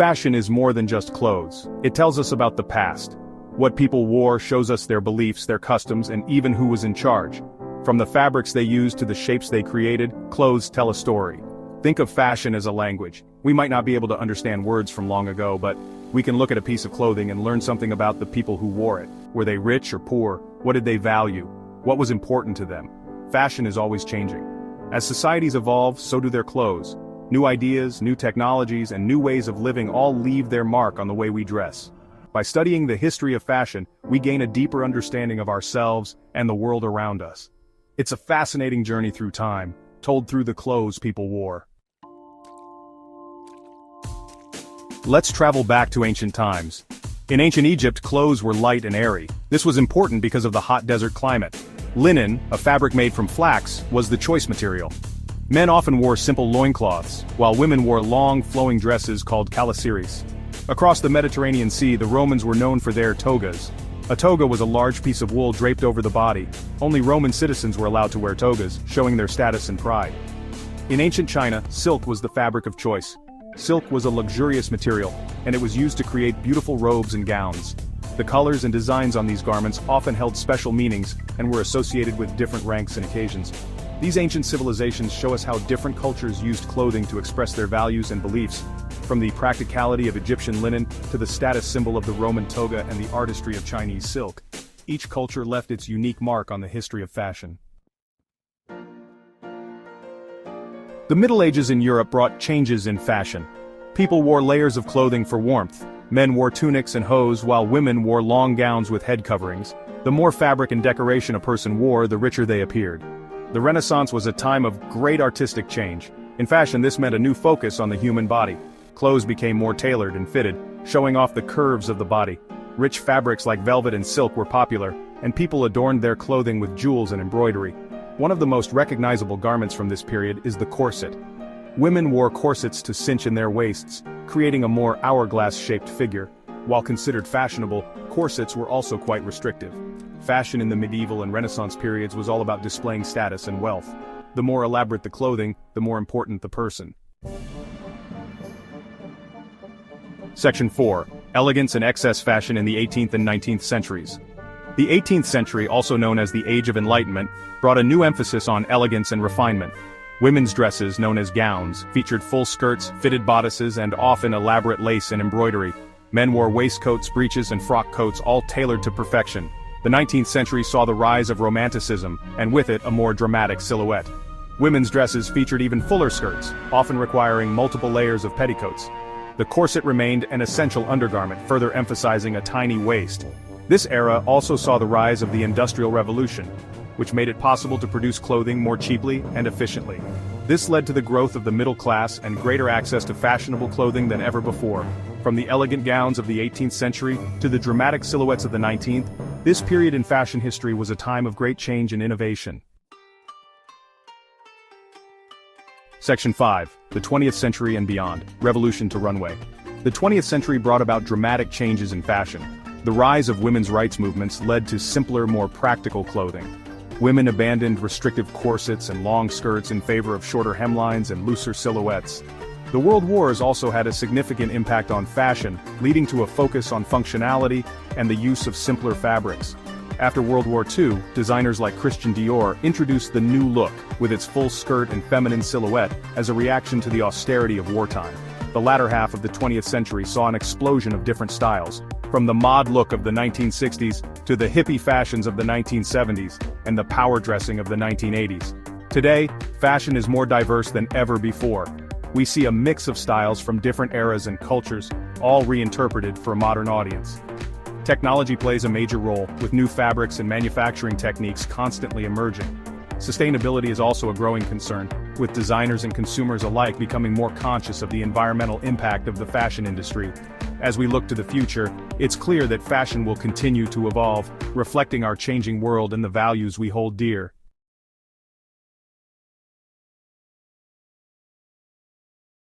Fashion is more than just clothes. It tells us about the past. What people wore shows us their beliefs, their customs, and even who was in charge. From the fabrics they used to the shapes they created, clothes tell a story. Think of fashion as a language. We might not be able to understand words from long ago, but we can look at a piece of clothing and learn something about the people who wore it. Were they rich or poor? What did they value? What was important to them? Fashion is always changing. As societies evolve, so do their clothes. New ideas, new technologies, and new ways of living all leave their mark on the way we dress. By studying the history of fashion, we gain a deeper understanding of ourselves and the world around us. It's a fascinating journey through time, told through the clothes people wore. Let's travel back to ancient times. In ancient Egypt, clothes were light and airy. This was important because of the hot desert climate. Linen, a fabric made from flax, was the choice material. Men often wore simple loincloths, while women wore long, flowing dresses called calasiris. Across the Mediterranean Sea, the Romans were known for their togas. A toga was a large piece of wool draped over the body. Only Roman citizens were allowed to wear togas, showing their status and pride. In ancient China, silk was the fabric of choice. Silk was a luxurious material, and it was used to create beautiful robes and gowns. The colors and designs on these garments often held special meanings and were associated with different ranks and occasions. These ancient civilizations show us how different cultures used clothing to express their values and beliefs, from the practicality of Egyptian linen to the status symbol of the Roman toga and the artistry of Chinese silk. Each culture left its unique mark on the history of fashion. The Middle Ages in Europe brought changes in fashion. People wore layers of clothing for warmth. Men wore tunics and hose while women wore long gowns with head coverings. The more fabric and decoration a person wore, the richer they appeared. The Renaissance was a time of great artistic change. In fashion, this meant a new focus on the human body. Clothes became more tailored and fitted, showing off the curves of the body. Rich fabrics like velvet and silk were popular, and people adorned their clothing with jewels and embroidery. One of the most recognizable garments from this period is the corset. Women wore corsets to cinch in their waists, creating a more hourglass-shaped figure. While considered fashionable, corsets were also quite restrictive. Fashion in the medieval and Renaissance periods was all about displaying status and wealth. The more elaborate the clothing, the more important the person. Section 4. Elegance and excess fashion in the 18th and 19th centuries. The 18th century, also known as the Age of Enlightenment, brought a new emphasis on elegance and refinement. Women's dresses, known as gowns, featured full skirts, fitted bodices, and often elaborate lace and embroidery. Men wore waistcoats, breeches, and frock coats, all tailored to perfection. The 19th century saw the rise of Romanticism, and with it a more dramatic silhouette. Women's dresses featured even fuller skirts, often requiring multiple layers of petticoats. The corset remained an essential undergarment, further emphasizing a tiny waist. This era also saw the rise of the Industrial Revolution, which made it possible to produce clothing more cheaply and efficiently. This led to the growth of the middle class and greater access to fashionable clothing than ever before. From the elegant gowns of the 18th century to the dramatic silhouettes of the 19th, this period in fashion history was a time of great change and innovation. Section 5. The 20th century and beyond. Revolution to runway. The 20th century brought about dramatic changes in fashion. The rise of women's rights movements led to simpler, more practical clothing. Women abandoned restrictive corsets and long skirts in favor of shorter hemlines and looser silhouettes. The World Wars also had a significant impact on fashion, leading to a focus on functionality and the use of simpler fabrics. After World War II, designers like Christian Dior introduced the new look, with its full skirt and feminine silhouette, as a reaction to the austerity of wartime. The latter half of the 20th century saw an explosion of different styles, from the mod look of the 1960s to the hippie fashions of the 1970s and the power dressing of the 1980s. Today, fashion is more diverse than ever before. We see a mix of styles from different eras and cultures, all reinterpreted for a modern audience. Technology plays a major role, with new fabrics and manufacturing techniques constantly emerging. Sustainability is also a growing concern, with designers and consumers alike becoming more conscious of the environmental impact of the fashion industry. As we look to the future, it's clear that fashion will continue to evolve, reflecting our changing world and the values we hold dear.